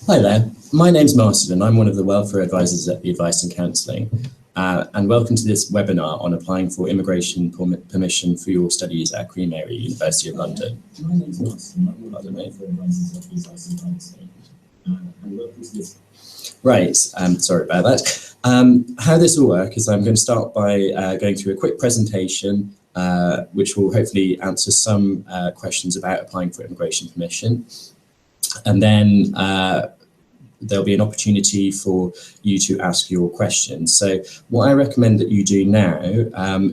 Hi there, my name's Martin and I'm one of the welfare advisors at the Advice and Counselling, and welcome to this webinar on applying for immigration permission for your studies at Queen Mary, University of London. My name's Martin, I'm one of the welfare advisors at the Advice and Counselling, and welcome to this. Right, sorry about that. How this will work is I'm going to start by going through a quick presentation which will hopefully answer some questions about applying for immigration permission. And then there'll be an opportunity for you to ask your questions. So what I recommend that you do now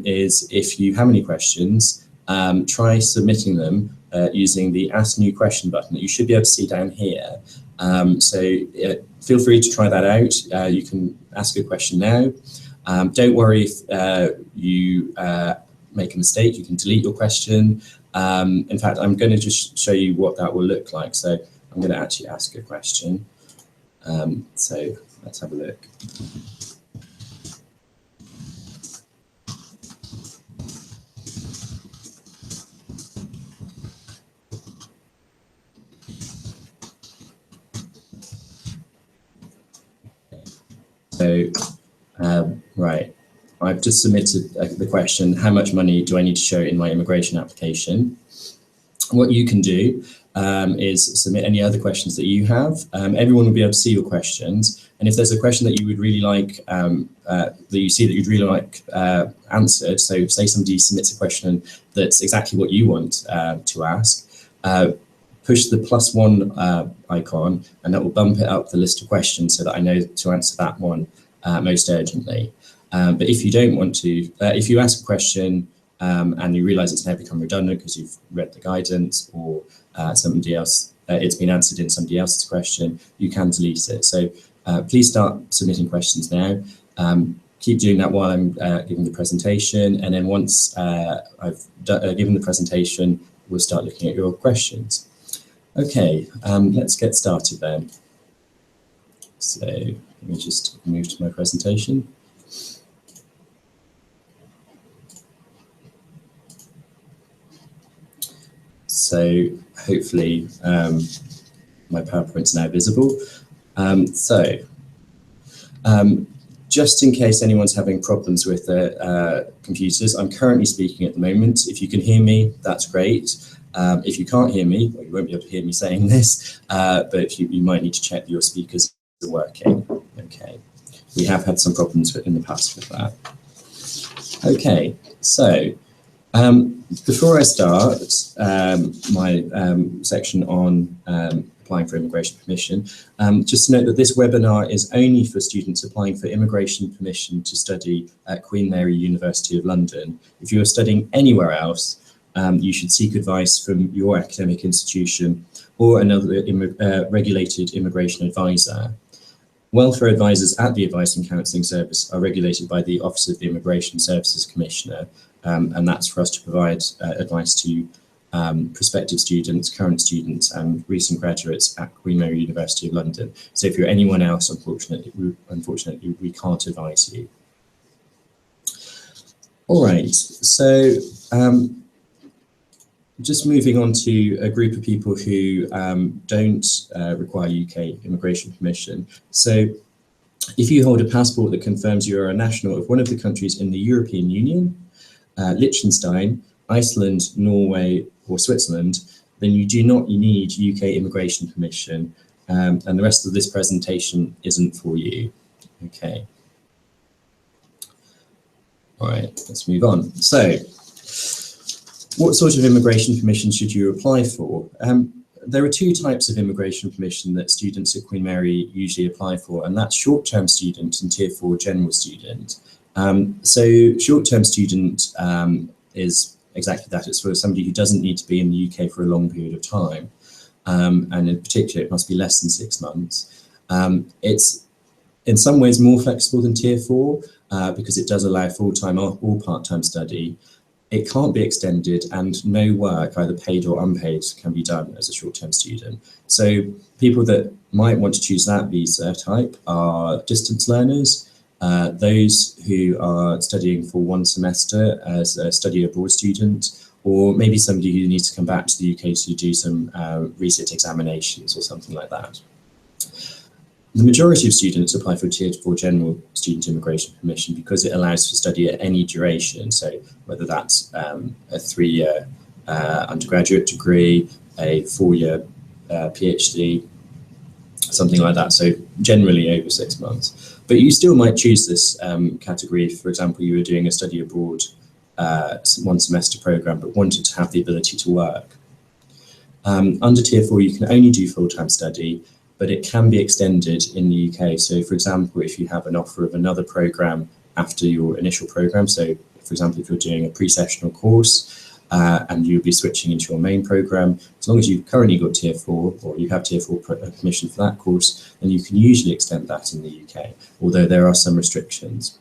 is, if you have any questions, try submitting them using the Ask New Question button that you should be able to see down here. Feel free to try that out. You can ask a question now. Don't worry if you make a mistake, you can delete your question. In fact, I'm going to just show you what that will look like. So I'm going to actually ask a question. So let's have a look. So, right, I've just submitted the question, how much money do I need to show in my immigration application? What you can do is submit any other questions that you have. Everyone will be able to see your questions. And if there's a question that you would really like, that you see that you'd really like answered, so say somebody submits a question that's exactly what you want to ask, push the +1 icon, and that will bump it up the list of questions so that I know to answer that one most urgently. But if you don't want to, if you ask a question and you realise it's now become redundant because you've read the guidance, or somebody else, it's been answered in somebody else's question, you can delete it. So please start submitting questions now. Keep doing that while I'm giving the presentation, and then once I've given the presentation, we'll start looking at your questions. Okay, let's get started then. So let me just move to my presentation. So hopefully my PowerPoint's now visible. Just in case anyone's having problems with their computers, I'm currently speaking at the moment. If you can hear me, that's great. If you can't hear me, well, you won't be able to hear me saying this, but you might need to check that your speakers are working. Okay, we have had some problems in the past with that. Okay, so before I start my section on applying for immigration permission, just to note that this webinar is only for students applying for immigration permission to study at Queen Mary, University of London. If you are studying anywhere else, you should seek advice from your academic institution or another regulated immigration advisor. Welfare advisors at the Advice and Counselling Service are regulated by the Office of the Immigration Services Commissioner, and that's for us to provide advice to prospective students, current students, and recent graduates at Queen Mary, University of London. So if you're anyone else, unfortunately, we can't advise you. All right, so just moving on to a group of people who don't require UK immigration permission. So if you hold a passport that confirms you are a national of one of the countries in the European Union, Liechtenstein, Iceland, Norway, or Switzerland, then you do not need UK immigration permission, and the rest of this presentation isn't for you. Okay. All right, let's move on. So, what sort of immigration permission should you apply for? There are two types of immigration permission that students at Queen Mary usually apply for, and that's short-term student and Tier 4 general student. So short-term student is exactly that. It's for somebody who doesn't need to be in the UK for a long period of time, and in particular, it must be less than 6 months. It's in some ways more flexible than Tier 4 because it does allow full-time or part-time study. It can't be extended, and no work, either paid or unpaid, can be done as a short-term student. So people that might want to choose that visa type are distance learners, those who are studying for 1 semester as a study abroad student, or maybe somebody who needs to come back to the UK to do some resit examinations or something like that. The majority of students apply for Tier 4 General Student Immigration Permission because it allows for study at any duration. So whether that's a 3-year undergraduate degree, a 4-year PhD, something like that. So generally over 6 months. But you still might choose this category. For example, you were doing a study abroad 1 semester program, but wanted to have the ability to work. Under Tier 4, you can only do full-time study, but it can be extended in the UK. So for example, if you have an offer of another program after your initial program, so for example, if you're doing a pre-sessional course and you'll be switching into your main program, as long as you've currently got Tier 4 or you have Tier 4 permission for that course, then you can usually extend that in the UK, although there are some restrictions.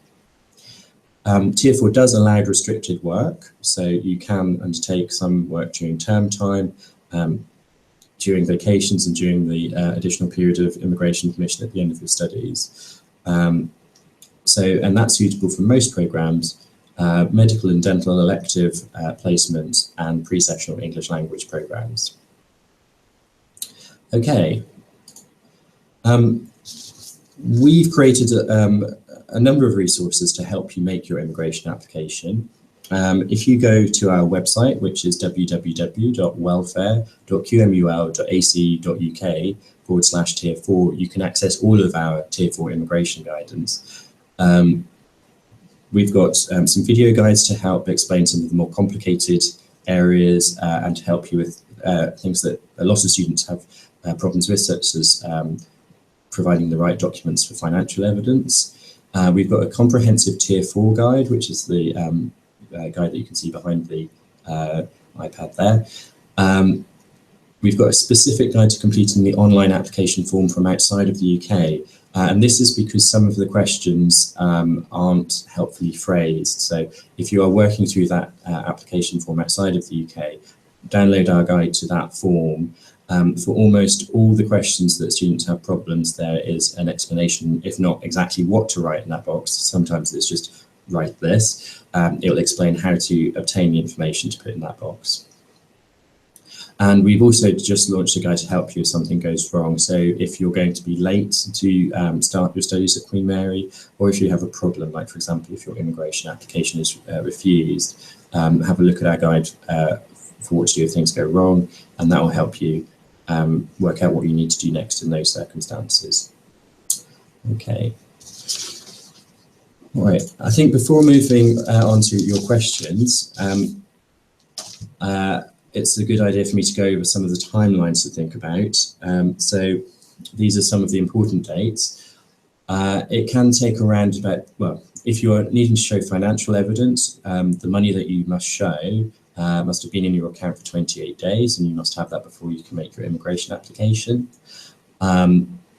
Tier 4 does allow restricted work, so you can undertake some work during term time, during vacations and during the additional period of immigration permission at the end of your studies. And that's suitable for most programs, medical and dental elective placements and pre-sessional English language programs. Okay. We've created a number of resources to help you make your immigration application. If you go to our website, which is www.welfare.qmul.ac.uk/Tier 4, you can access all of our Tier 4 immigration guidance. We've got some video guides to help explain some of the more complicated areas and to help you with things that a lot of students have problems with, such as providing the right documents for financial evidence. We've got a comprehensive Tier 4 guide, which is the guide that you can see behind the iPad there. We've got a specific guide to completing the online application form from outside of the UK. And this is because some of the questions aren't helpfully phrased. So if you are working through that application form outside of the UK, download our guide to that form. For almost all the questions that students have problems, there is an explanation, if not exactly what to write in that box. Sometimes it's just write this. It will explain how to obtain the information to put in that box. And we've also just launched a guide to help you if something goes wrong. So if you're going to be late to start your studies at Queen Mary, or if you have a problem, like for example, if your immigration application is refused, have a look at our guide for what to do if things go wrong, and that will help you work out what you need to do next in those circumstances. Okay. All right, I think before moving on to your questions, it's a good idea for me to go over some of the timelines to think about. So these are some of the important dates. It can take around about, well, if you're needing to show financial evidence, the money that you must show must have been in your account for 28 days, and you must have that before you can make your immigration application.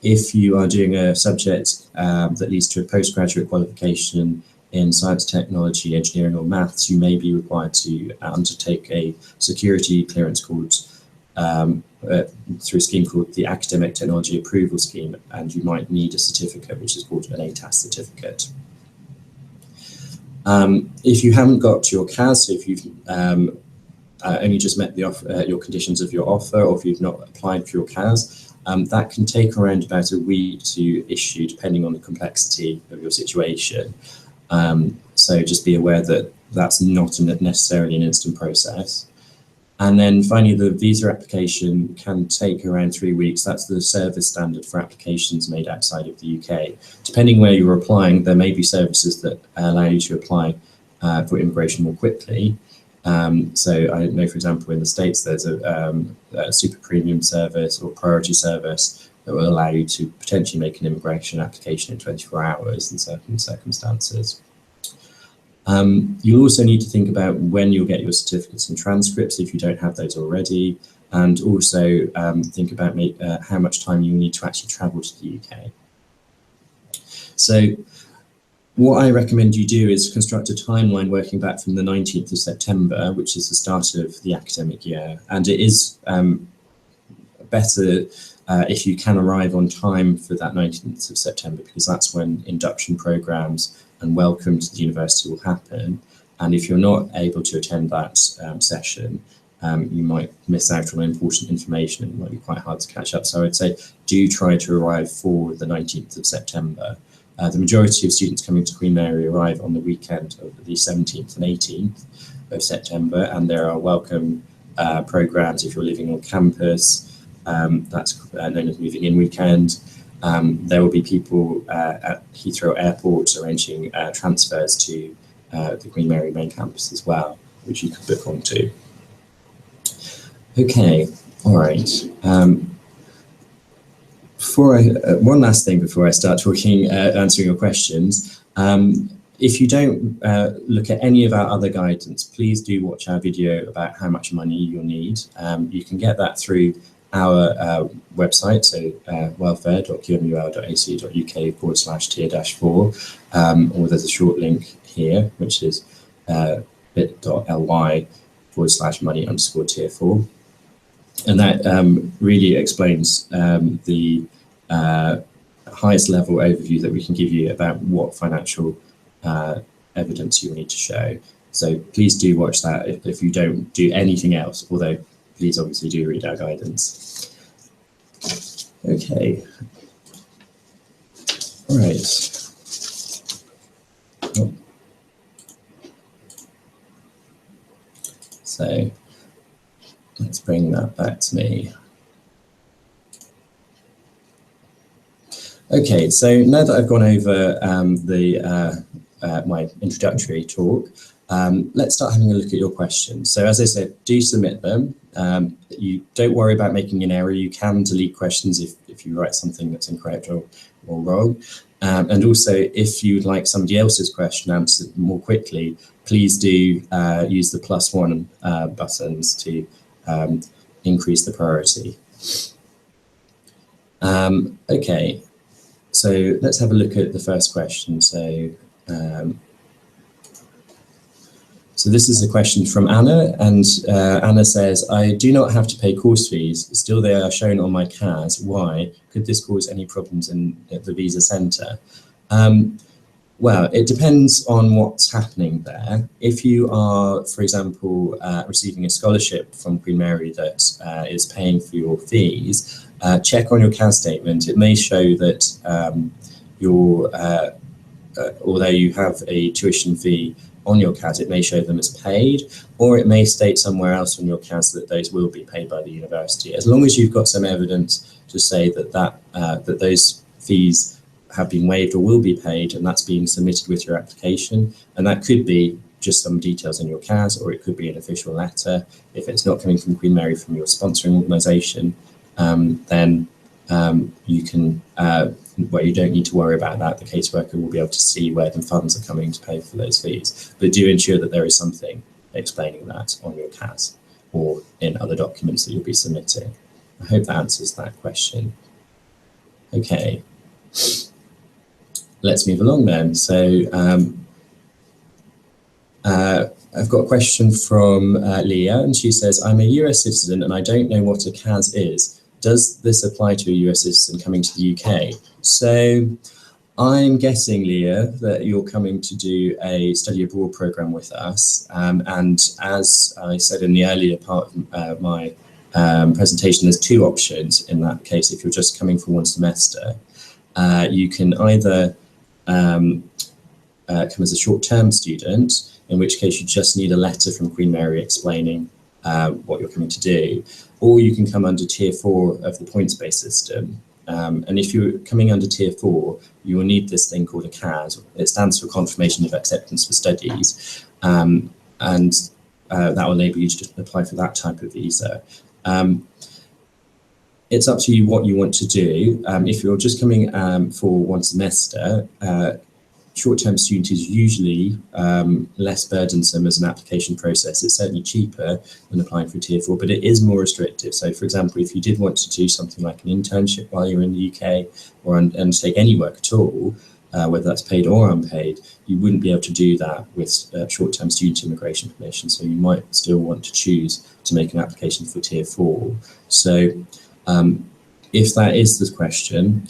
If you are doing a subject that leads to a postgraduate qualification in science, technology, engineering, or maths, you may be required to undertake a security clearance called through a scheme called the Academic Technology Approval Scheme, and you might need a certificate which is called an ATAS certificate. If you haven't got your CAS, so if you've only just met the your conditions of your offer, or if you've not applied for your CAS, that can take around about a week to issue, depending on the complexity of your situation. So just be aware that that's not necessarily an instant process. And then finally, the visa application can take around 3 weeks. That's the service standard for applications made outside of the UK. Depending where you're applying, there may be services that allow you to apply for immigration more quickly. So I know, for example, in the States, there's a super premium service or priority service that will allow you to potentially make an immigration application in 24 hours in certain circumstances. You'll also need to think about when you'll get your certificates and transcripts if you don't have those already, and also think about how much time you need to actually travel to the UK. So what I recommend you do is construct a timeline working back from the 19th of September, which is the start of the academic year. And it is better if you can arrive on time for that 19th of September, because that's when induction programs and welcome to the university will happen. And if you're not able to attend that session, you might miss out on important information and it might be quite hard to catch up. So I would say do try to arrive for the 19th of September. The majority of students coming to Queen Mary arrive on the weekend of the 17th and 18th of September, and there are welcome programs if you're living on campus. That's known as Moving In Weekend. There will be people at Heathrow Airport arranging transfers to the Queen Mary main campus as well, which you can book onto. Okay, all right. One last thing before I start talking, answering your questions. If you don't look at any of our other guidance, please do watch our video about how much money you'll need. You can get that through our website, so welfare.qmul.ac.uk/tier-4, or there's a short link here, which is bit.ly/money_tier4. And that really explains the highest level overview that we can give you about what financial evidence you need to show. So please do watch that if you don't do anything else, although please obviously do read our guidance. Okay. All right. Oh. So let's bring that back to me. Okay, so now that I've gone over my introductory talk, let's start having a look at your questions. So as I said, do submit them. You don't worry about making an error. You can delete questions if you write something that's incorrect or wrong. And also, if you'd like somebody else's question answered more quickly, please do use the +1 buttons to increase the priority. Okay, so let's have a look at the first question. So this is a question from Anna, and Anna says, I do not have to pay course fees, still they are shown on my CAS. Why? Could this cause any problems at the visa centre? Well, it depends on what's happening there. If you are, for example, receiving a scholarship from Queen Mary that is paying for your fees, check on your CAS statement. It may show that although you have a tuition fee on your CAS, it may show them as paid, or it may state somewhere else on your CAS that those will be paid by the university. As long as you've got some evidence to say that those fees have been waived or will be paid, and that's being submitted with your application, and that could be just some details in your CAS, or it could be an official letter. If it's not coming from Queen Mary, from your sponsoring organisation, then you can, well, you don't need to worry about that. The caseworker will be able to see where the funds are coming to pay for those fees. But do ensure that there is something explaining that on your CAS or in other documents that you'll be submitting. I hope that answers that question. Okay, let's move along then. So I've got a question from Leah, and she says, I'm a US citizen and I don't know what a CAS is. Does this apply to a US citizen coming to the UK? So I'm guessing, Leah, that you're coming to do a study abroad program with us. And as I said in the earlier part of my presentation, there's two options in that case. If you're just coming for one semester, you can either come as a short-term student, in which case you just need a letter from Queen Mary explaining what you're coming to do, or you can come under tier 4 of the points-based system. And if you're coming under tier 4, you will need this thing called a CAS. It stands for Confirmation of Acceptance for Studies, and that will enable you to apply for that type of visa. It's up to you what you want to do. If you're just coming for one semester, short-term student is usually less burdensome as an application process. It's certainly cheaper than applying for tier 4, but it is more restrictive. So for example, if you did want to do something like an internship while you're in the UK, or undertake any work at all, whether that's paid or unpaid, you wouldn't be able to do that with short-term student immigration permission. So you might still want to choose to make an application for tier 4. So if that is the question,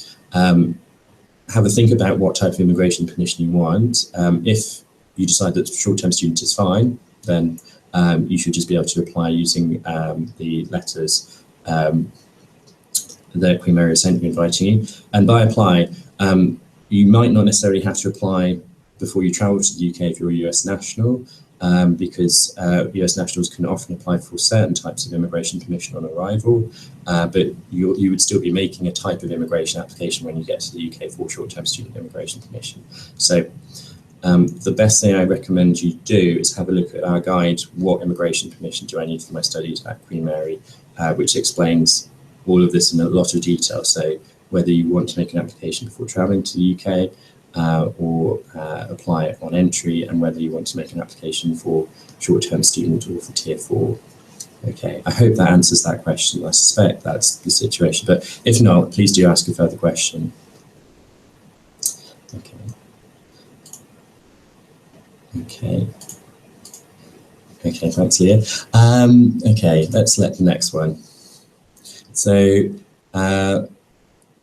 have a think about what type of immigration permission you want. If you decide that short-term student is fine, then you should just be able to apply using the letters that Queen Mary sent you inviting you. And by apply, you might not necessarily have to apply before you travel to the UK if you're a US national, because US nationals can often apply for certain types of immigration permission on arrival, but you would still be making a type of immigration application when you get to the UK for short-term student immigration permission. So the best thing I recommend you do is have a look at our guide, What Immigration Permission Do I Need for My Studies at Queen Mary, which explains all of this in a lot of detail. So whether you want to make an application before traveling to the UK, or apply it on entry, and whether you want to make an application for short-term student or for Tier 4. Okay, I hope that answers that question. I suspect that's the situation, but if not, please do ask a further question. Okay. Okay. Okay, thanks, Leah. Okay, let's let the next one. So I've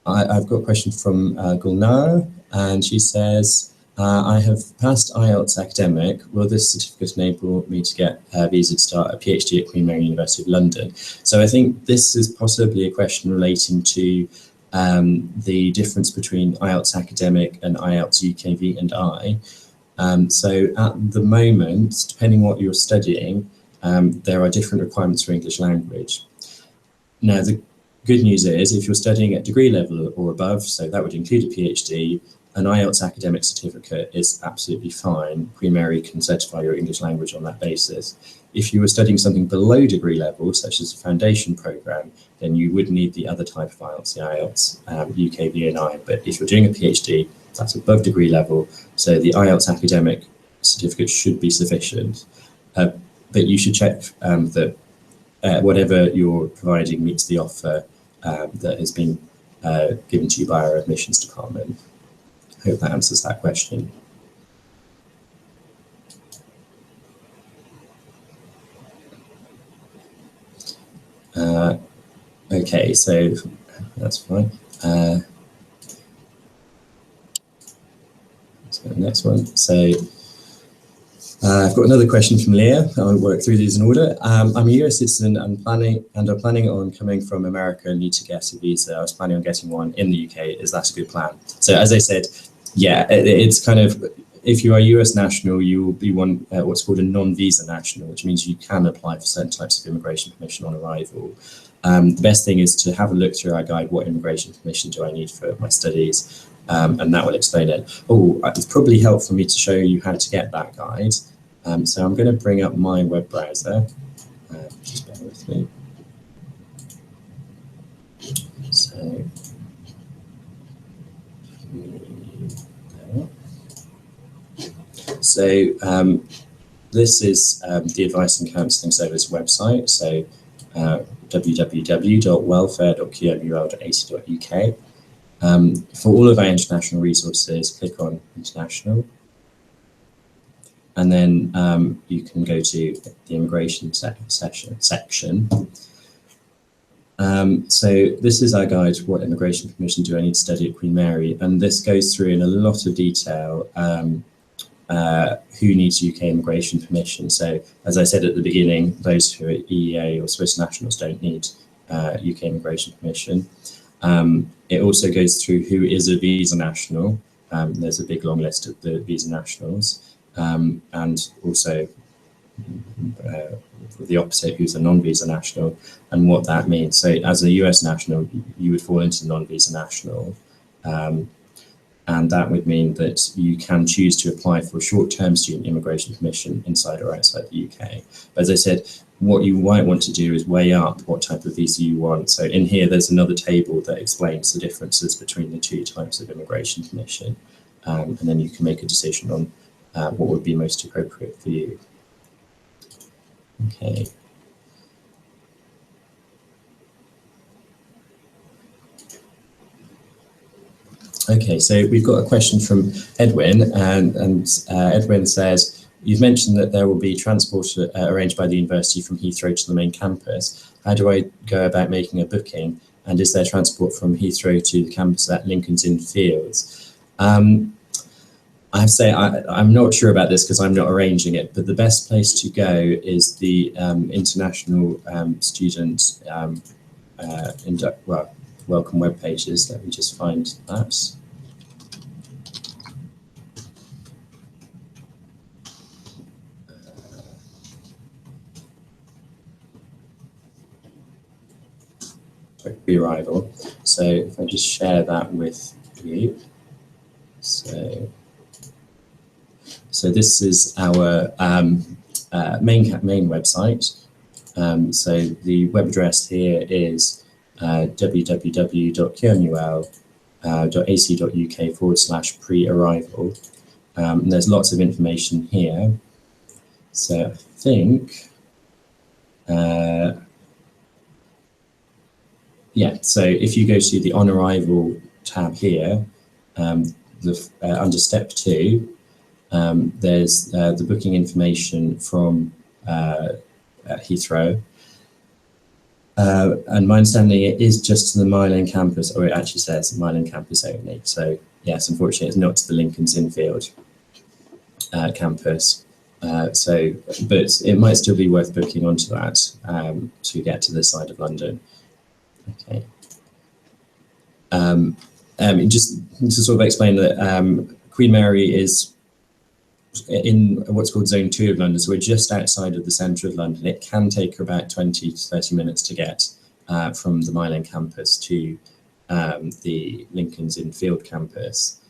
got a question from Gulnara, and she says, I have passed IELTS academic. Will this certificate enable me to get a visa to start a PhD at Queen Mary University of London? So I think this is possibly a question relating to the difference between IELTS academic and IELTS UKV and I. So at the moment, depending what you're studying, there are different requirements for English language. Now, the good news is if you're studying at degree level or above, so that would include a PhD, an IELTS academic certificate is absolutely fine. Queen Mary can certify your English language on that basis. If you were studying something below degree level, such as a foundation program, then you would need the other type of IELTS, the IELTS UKV and I. But if you're doing a PhD, that's above degree level, so the IELTS academic certificate should be sufficient. But you should check that whatever you're providing meets the offer that has been given to you by our admissions department. I hope that answers that question. Okay, so that's fine. So the next one. So I've got another question from Leah. I'll work through these in order. I'm a US citizen and I'm planning on coming from America and need to get a visa. I was planning on getting one in the UK. Is that a good plan? So as I said, yeah, it's kind of, if you are a US national, you will be what's called a non-visa national, which means you can apply for certain types of immigration permission on arrival. The best thing is to have a look through our guide, What Immigration Permission Do I Need for My Studies? And that will explain it. Oh, it's probably helpful for me to show you how to get that guide. So I'm going to bring up my web browser. Just bear with me. So this is the Advice and Counselling Service website. So www.welfare.qmul.ac.uk. For all of our international resources, click on International. And then you can go to the immigration section. So this is our guide, What Immigration Permission Do I Need to Study at Queen Mary? And this goes through in a lot of detail who needs UK immigration permission. So as I said at the beginning, those who are EEA or Swiss nationals don't need UK immigration permission. It also goes through who is a visa national. There's a big long list of the visa nationals. And also the opposite, who's a non-visa national, and what that means. So as a US national, you would fall into non-visa national, and that would mean that you can choose to apply for short-term student immigration permission inside or outside the UK. But as I said, what you might want to do is weigh up what type of visa you want. So in here, there's another table that explains the differences between the two types of immigration permission, and then you can make a decision on what would be most appropriate for you. Okay. Okay, so we've got a question from Edwin, and Edwin says, you've mentioned that there will be transport arranged by the university from Heathrow to the main campus. How do I go about making a booking? And is there transport from Heathrow to the campus at Lincoln's Inn Fields? I have to say, I'm not sure about this because I'm not arranging it, but the best place to go is the international student welcome web pages. Let me just find that. Pre-arrival. So if I just share that with you. So this is our main website. So the web address here is www.qmul.ac.uk/pre-arrival. And there's lots of information here. So I think, yeah, so if you go to the on arrival tab here, under step 2, there's the booking information from Heathrow. And my understanding, it is just to the Mile End campus, or it actually says Mile End campus only. So yes, unfortunately, it's not to the Lincoln's Inn Field campus. But it might still be worth booking onto that to get to this side of London. Okay. Just to sort of explain that Queen Mary is in what's called Zone 2 of London, so we're just outside of the centre of London. It can take about 20 to 30 minutes to get from the Mile End campus to the Lincoln's Inn Field campus.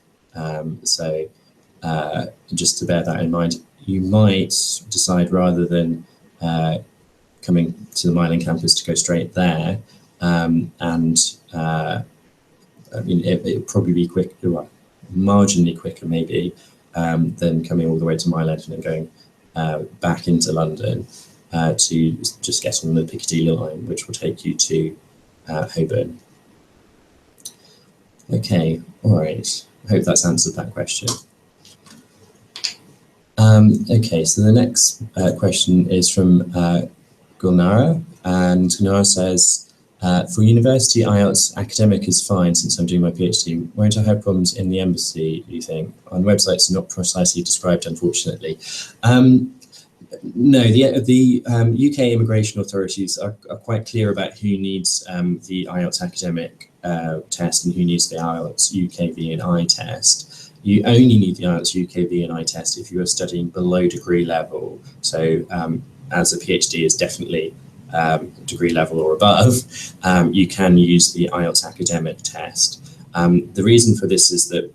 So just to bear that in mind, you might decide rather than coming to the Mile End campus to go straight there, I mean, it'll probably be quick, marginally quicker maybe, than coming all the way to Mile End and going back into London to just get on the Piccadilly line, which will take you to Holborn. Okay, all right. I hope that's answered that question. Okay, so the next question is from Gulnara, and Gulnara says, for university IELTS, academic is fine since I'm doing my PhD. Won't I have problems in the embassy, do you think? On websites not precisely described, unfortunately. No, the UK immigration authorities are quite clear about who needs the IELTS academic test and who needs the IELTS UKV and I test. You only need the IELTS UKV and I test if you are studying below degree level. So as a PhD is definitely degree level or above, you can use the IELTS academic test. The reason for this is that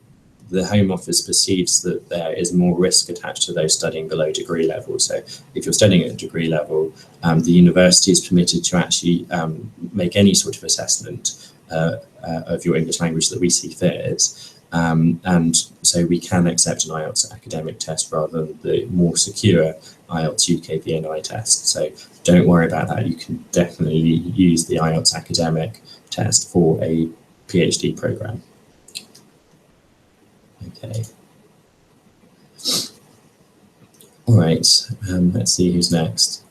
the Home Office perceives that there is more risk attached to those studying below degree level. So if you're studying at degree level, the university is permitted to actually make any sort of assessment of your English language that we see fit. And so we can accept an IELTS academic test rather than the more secure IELTS UKV and I test. So don't worry about that. You can definitely use the IELTS academic test for a PhD program. Okay. All right, let's see who's next.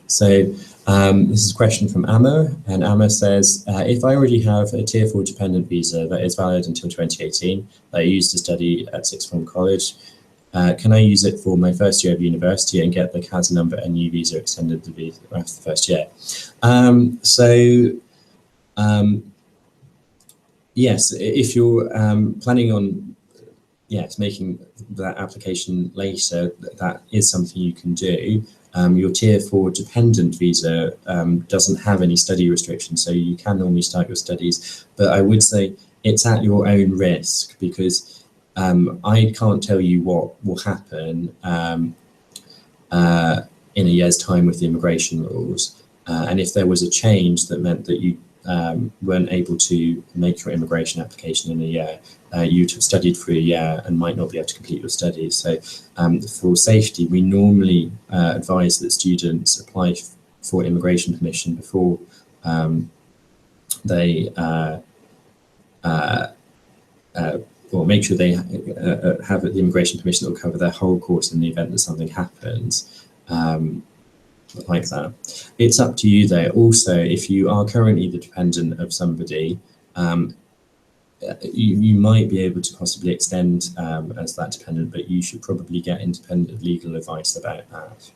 So this is a question from Amma, and Amma says, if I already have a Tier 4 dependent visa that is valid until 2018, that I used to study at Sixth Form College, can I use it for my first year of university and get the CAS number and new visa extended to be after the first year? Yes, if you're planning on making that application later, that is something you can do. Your Tier 4 dependent visa doesn't have any study restrictions, so you can normally start your studies, but I would say it's at your own risk, because I can't tell you what will happen in a year's time with the immigration rules, and if there was a change that meant that you weren't able to make your immigration application in a year, you'd have studied for a year and might not be able to complete your studies. So for safety, we normally advise that students apply for immigration permission before they or make sure they have the immigration permission that will cover their whole course in the event that something happens. Like that. It's up to you though. Also, if you are currently the dependent of somebody, you might be able to possibly extend as that dependent, but you should probably get independent legal advice about that.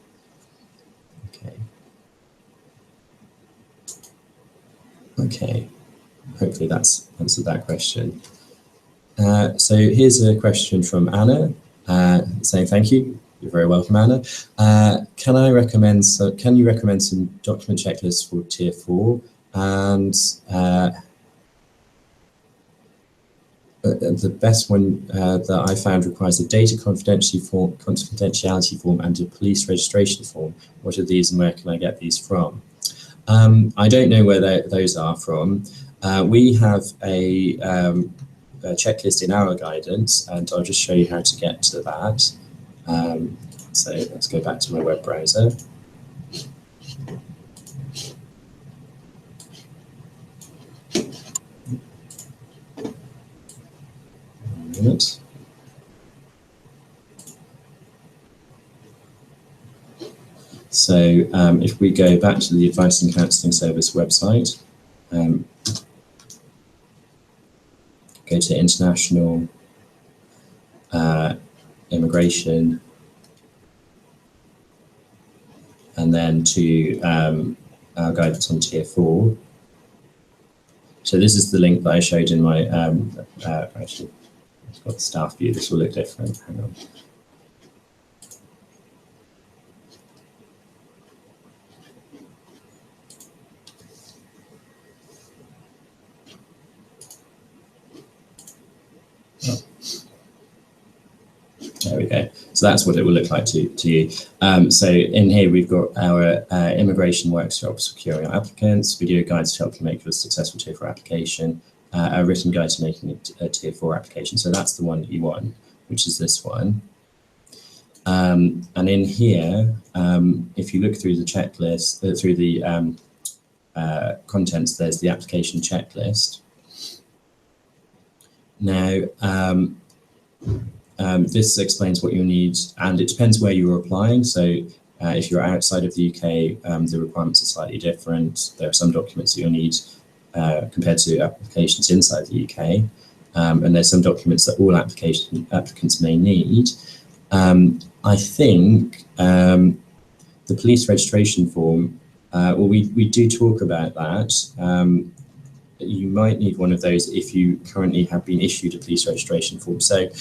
Okay. Okay, hopefully that's answered that question. So here's a question from Anna saying thank you. You're very welcome, Anna. Can you recommend some document checklists for Tier 4? And the best one that I found requires a data confidentiality form and a police registration form. What are these and where can I get these from? I don't know where those are from. We have a checklist in our guidance, and I'll just show you how to get to that. So let's go back to my web browser. One minute. So if we go back to the Advice and Counselling Service website, go to International Immigration, and then to our guidance on Tier 4. So this is the link that I showed in my, actually, I've got the staff view, this will look different, hang on. There we go. So that's what it will look like to you. So in here, we've got our immigration workshops for securing our applicants, video guides to help you make your successful Tier 4 application, a written guide to making a Tier 4 application. So that's the one that you want, which is this one. And in here, if you look through the checklist, through the contents, there's the application checklist. Now, this explains what you'll need, and it depends where you're applying. So if you're outside of the UK, the requirements are slightly different. There are some documents that you'll need compared to applications inside the UK, and there's some documents that all applicants may need. I think the police registration form, well, we do talk about that. You might need one of those if you currently have been issued a police registration form. So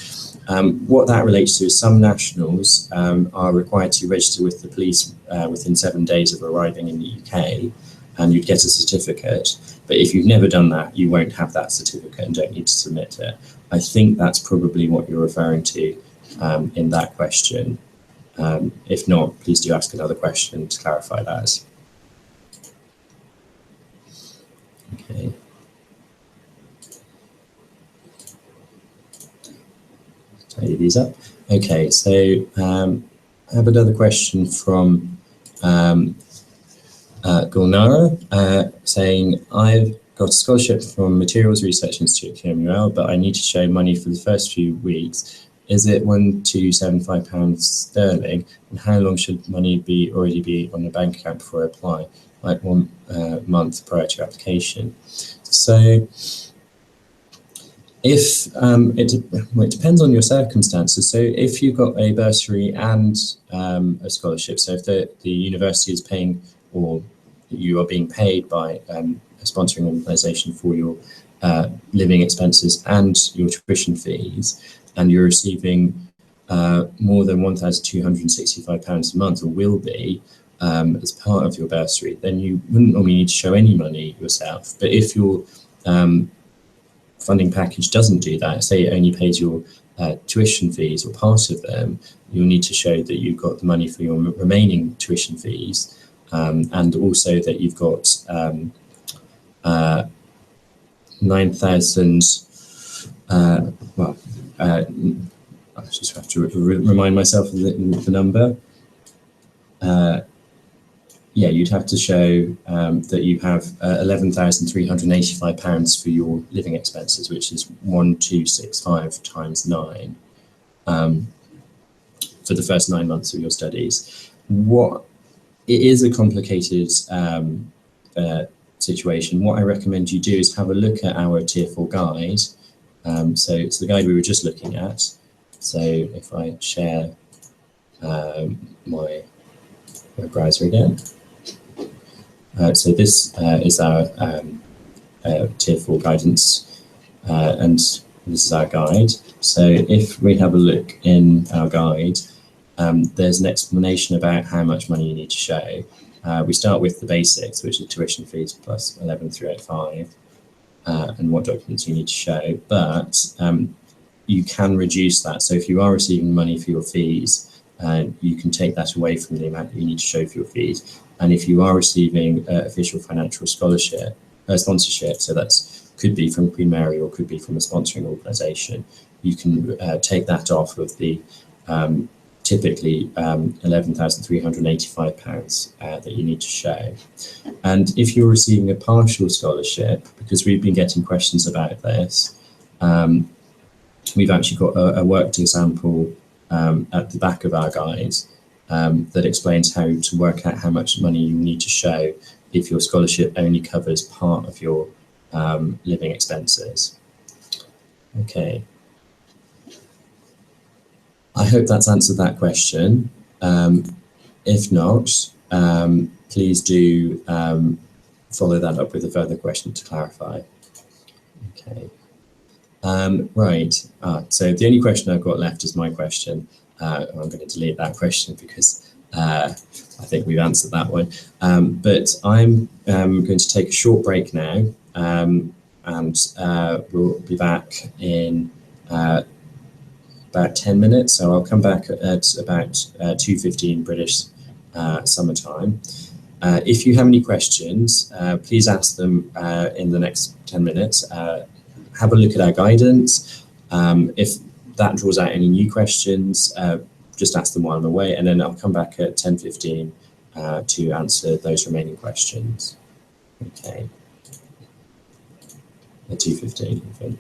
what that relates to is some nationals are required to register with the police within 7 days of arriving in the UK, and you'd get a certificate. But if you've never done that, you won't have that certificate and don't need to submit it. I think that's probably what you're referring to in that question. If not, please do ask another question to clarify that. Okay. Tidy these up. Okay, so I have another question from Gulnara saying, I've got a scholarship from Materials Research Institute at QMUL, but I need to show money for the first few weeks. Is it £1,275 sterling? And how long should money already be on your bank account before I apply? Like 1 month prior to application. So if it depends on your circumstances. So if you've got a bursary and a scholarship, so if the university is paying, or you are being paid by a sponsoring organisation for your living expenses and your tuition fees, and you're receiving more than £1,265 a month, or will be, as part of your bursary, then you wouldn't normally need to show any money yourself. But if your funding package doesn't do that, say it only pays your tuition fees or part of them, you'll need to show that you've got the money for your remaining tuition fees, and also that you've got 9,000, well, I just have to remind myself of the number. Yeah, you'd have to show that you have £11,385 for your living expenses, which is 1,265 times 9 for the first 9 months of your studies. It is a complicated situation. What I recommend you do is have a look at our Tier 4 guide, So it's the guide we were just looking at. So if I share my web browser again, so this is our Tier 4 guidance, and this is our guide. So if we have a look in our guide, there's an explanation about how much money you need to show. We start with the basics, which are tuition fees plus 11,385, and what documents you need to show, but you can reduce that. So if you are receiving money for your fees, you can take that away from the amount that you need to show for your fees. And if you are receiving official financial sponsorship, so that's could be from Queen Mary or could be from a sponsoring organisation, you can take that off of the typically £11,385 that you need to show. And if you're receiving a partial scholarship, because we've been getting questions about this, we've actually got a worked example at the back of our guide that explains how to work out how much money you need to show if your scholarship only covers part of your living expenses. Okay. I hope that's answered that question. If not, please do follow that up with a further question to clarify. Okay. Right. So the only question I've got left is my question. I'm going to delete that question because I think we've answered that one. But I'm going to take a short break now, and we'll be back in about 10 minutes. So I'll come back at about 2:15 British summertime. If you have any questions, please ask them in the next 10 minutes. Have a look at our guidance. If that draws out any new questions, just ask them while I'm away, and then I'll come back at 10:15 to answer those remaining questions. Okay. At 2:15, I think.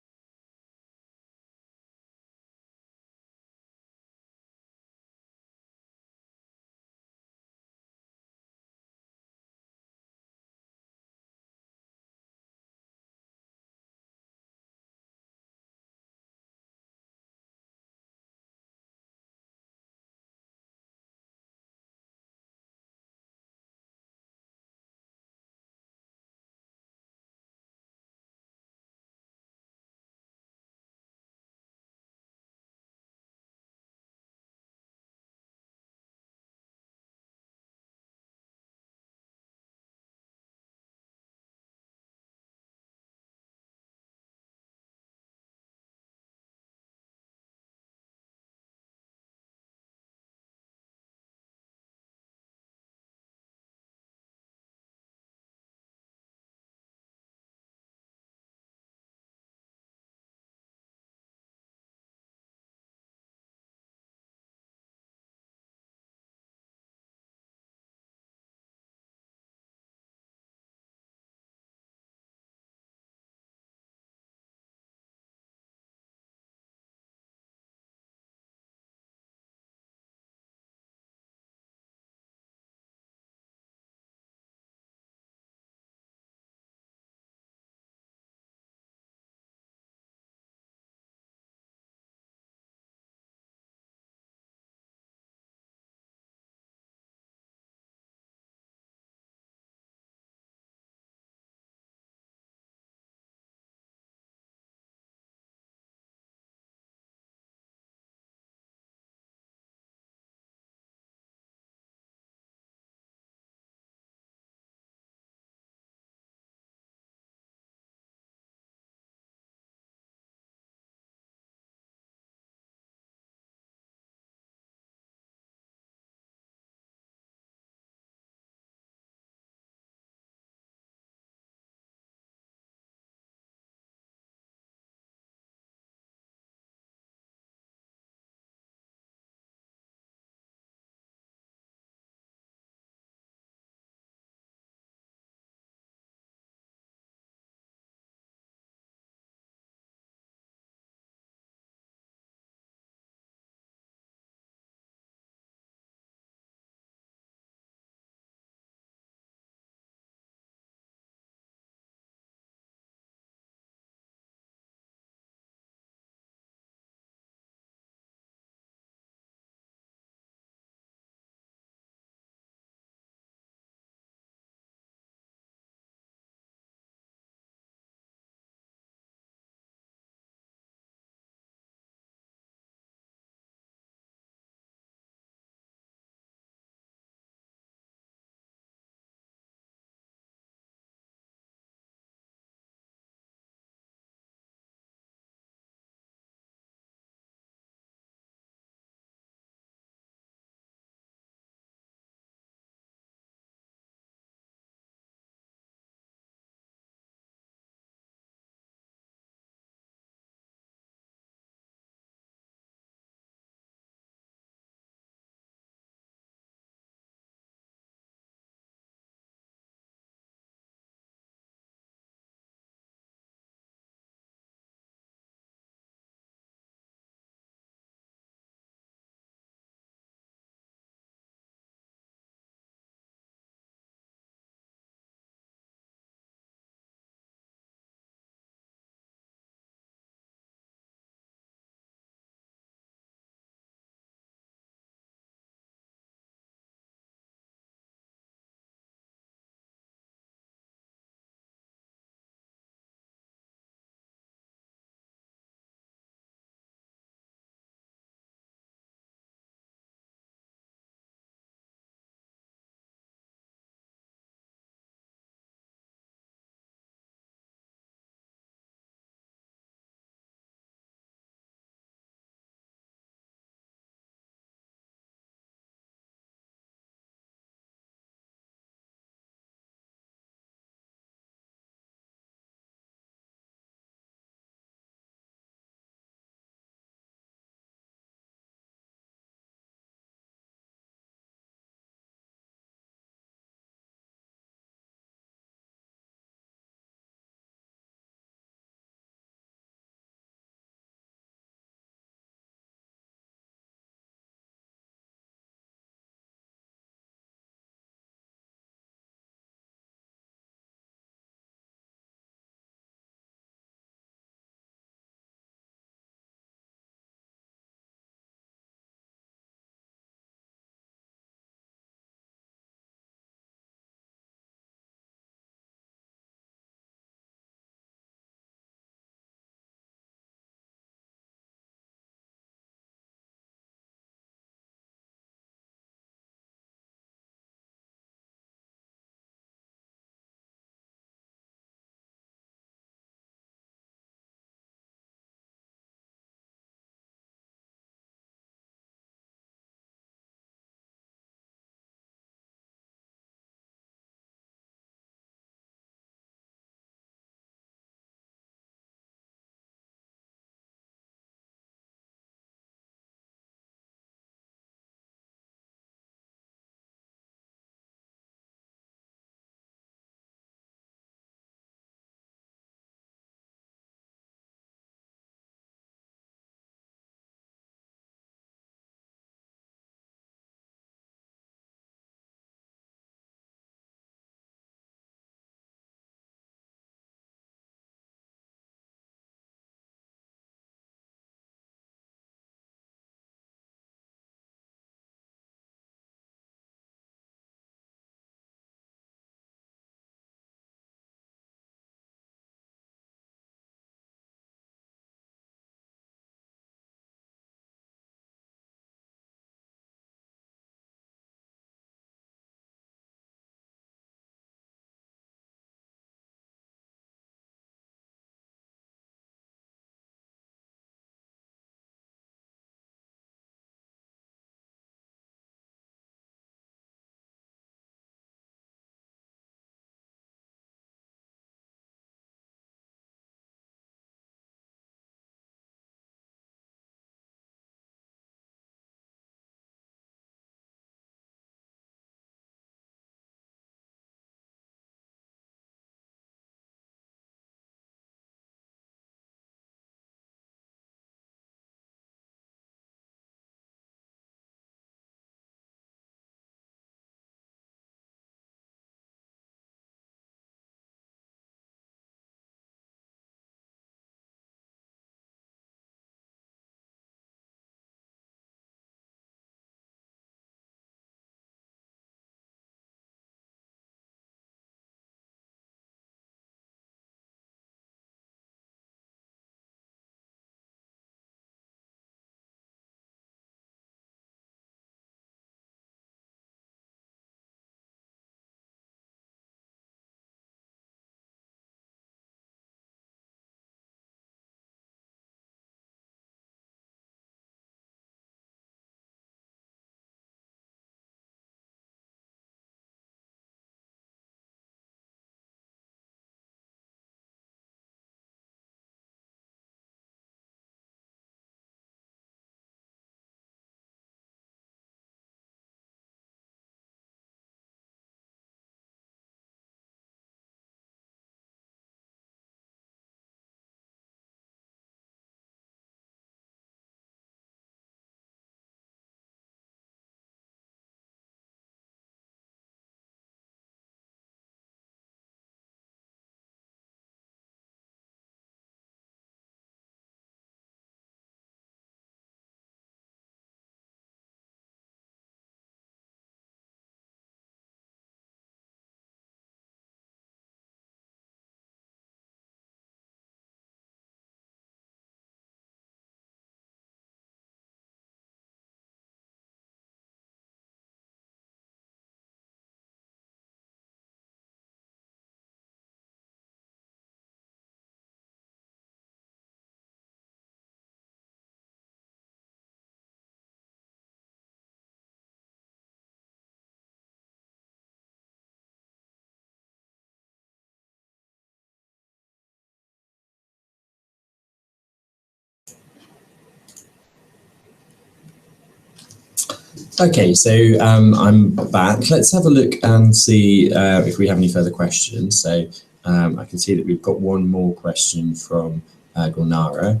Okay, so I'm back. Let's have a look and see if we have any further questions. So I can see that we've got one more question from Gulnara.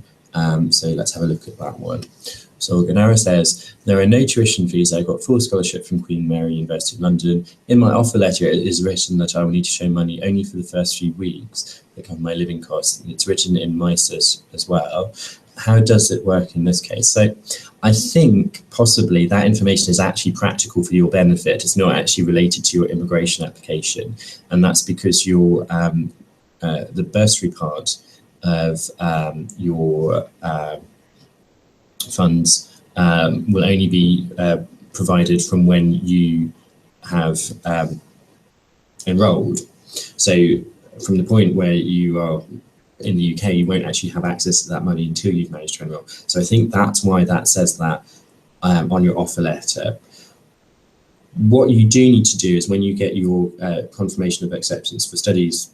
So let's have a look at that one. So Gulnara says, there are no tuition fees. I got full scholarship from Queen Mary University of London. In my offer letter, it is written that I will need to show money only for the first few weeks that cover my living costs. And it's written in MISA as well. How does it work in this case? So I think possibly that information is actually practical for your benefit. It's not actually related to your immigration application. And that's because your the bursary part of your funds will only be provided from when you have enrolled. So from the point where you are in the UK, you won't actually have access to that money until you've managed to enroll. So I think that's why that says that on your offer letter. What you do need to do is when you get your confirmation of acceptance for studies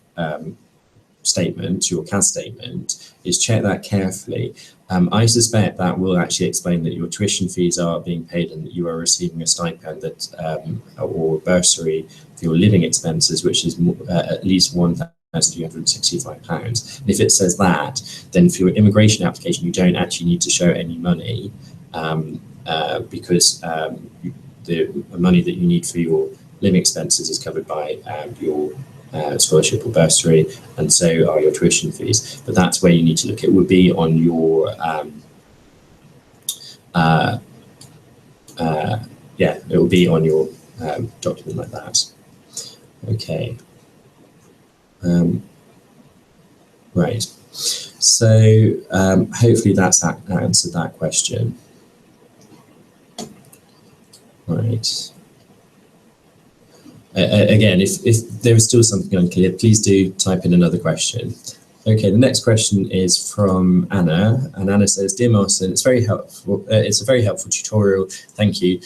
statement, your CAS statement, is check that carefully. I suspect that will actually explain that your tuition fees are being paid and that you are receiving a stipend that or bursary for your living expenses, which is at least £1,365. And if it says that, then for your immigration application, you don't actually need to show any money because the money that you need for your living expenses is covered by your scholarship or bursary, and so are your tuition fees. But that's where you need to look. It would be on your yeah, it will be on your document like that. Okay. Right. So hopefully that's answered that question. Right. Again, if there is still something unclear, please do type in another question. Okay, the next question is from Anna, and Anna says, "Dear Martin, it's very helpful. It's a very helpful tutorial. Thank you.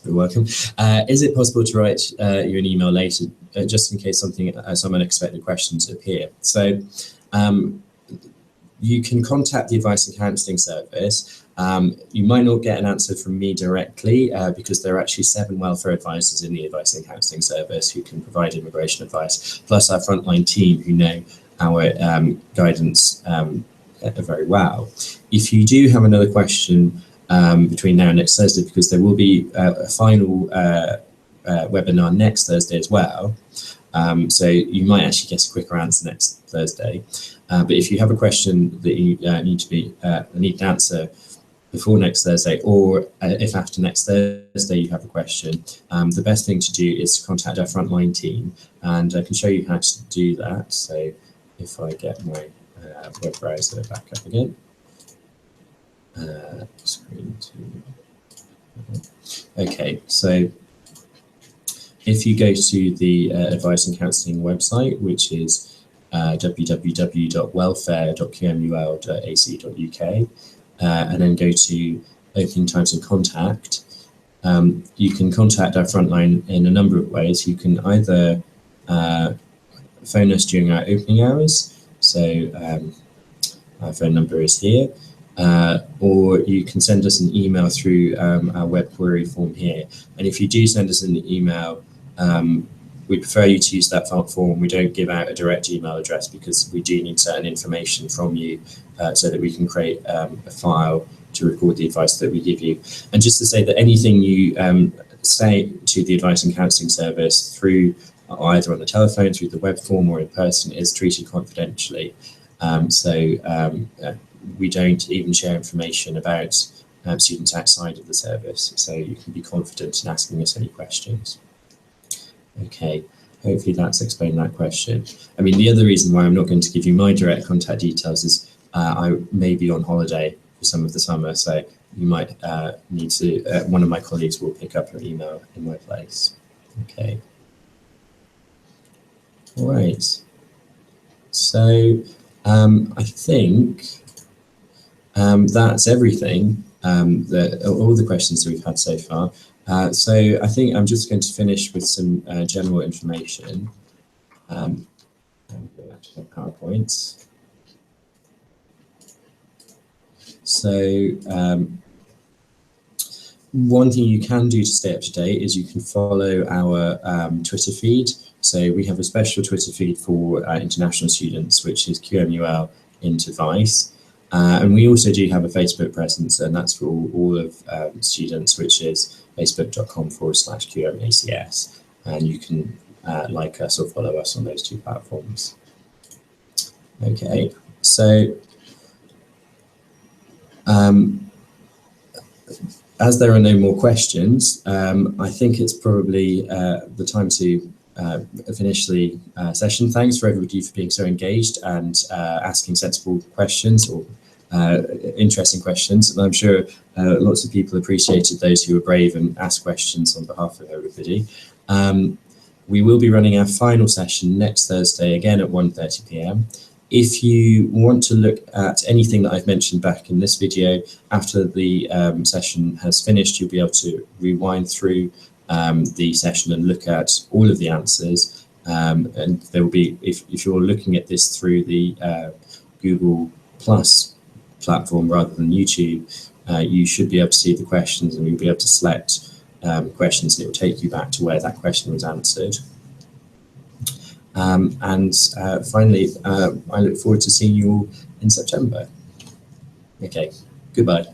You're welcome. Is it possible to write you an email later, just in case some unexpected questions appear?" So you can contact the Advice and Counselling Service. You might not get an answer from me directly because there are actually 7 welfare advisors in the Advice and Counselling Service who can provide immigration advice, plus our frontline team who know our guidance very well. If you do have another question between now and next Thursday, because there will be a final webinar next Thursday as well, so you might actually get a quicker answer next Thursday. But if you have a question that you need to answer before next Thursday, or if after next Thursday you have a question, the best thing to do is to contact our frontline team, and I can show you how to do that. So if I get my web browser back up again, screen 2. Okay, so if you go to the Advice and Counselling website, which is www.welfare.qmul.ac.uk, and then go to Opening Times and Contact, you can contact our frontline in a number of ways. You can either phone us during our opening hours, so our phone number is here, or you can send us an email through our web query form here. And if you do send us an email, we prefer you to use that form. We don't give out a direct email address because we do need certain information from you so that we can create a file to record the advice that we give you. And just to say that anything you say to the Advice and Counselling Service through either on the telephone, through the web form, or in person is treated confidentially. We don't even share information about students outside of the service, so you can be confident in asking us any questions. Okay, hopefully that's explained that question. I mean, the other reason why I'm not going to give you my direct contact details is I may be on holiday for some of the summer, so you might need to, one of my colleagues will pick up your email in my place. Okay. All right. So I think that's everything, all the questions that we've had so far. So I think I'm just going to finish with some general information. I'm going back to PowerPoint. So One thing you can do to stay up to date is you can follow our Twitter feed. So we have a special Twitter feed for international students, which is QMUL into Vice. And we also do have a Facebook presence, and that's for all of students, which is facebook.com/QMACS. And you can like us or follow us on those two platforms. Okay, so as there are no more questions, I think it's probably the time to finish the session. Thanks for everybody for being so engaged and asking sensible questions or interesting questions. And I'm sure lots of people appreciated those who were brave and asked questions on behalf of everybody. We will be running our final session next Thursday, again at 1:30 p.m. If you want to look at anything that I've mentioned back in this video, after the session has finished, you'll be able to rewind through the session and look at all of the answers. And there will be, if you're looking at this through the Google Plus platform rather than YouTube, you should be able to see the questions, and you'll be able to select questions, and it will take you back to where that question was answered. Finally, I look forward to seeing you all in September. Okay, goodbye.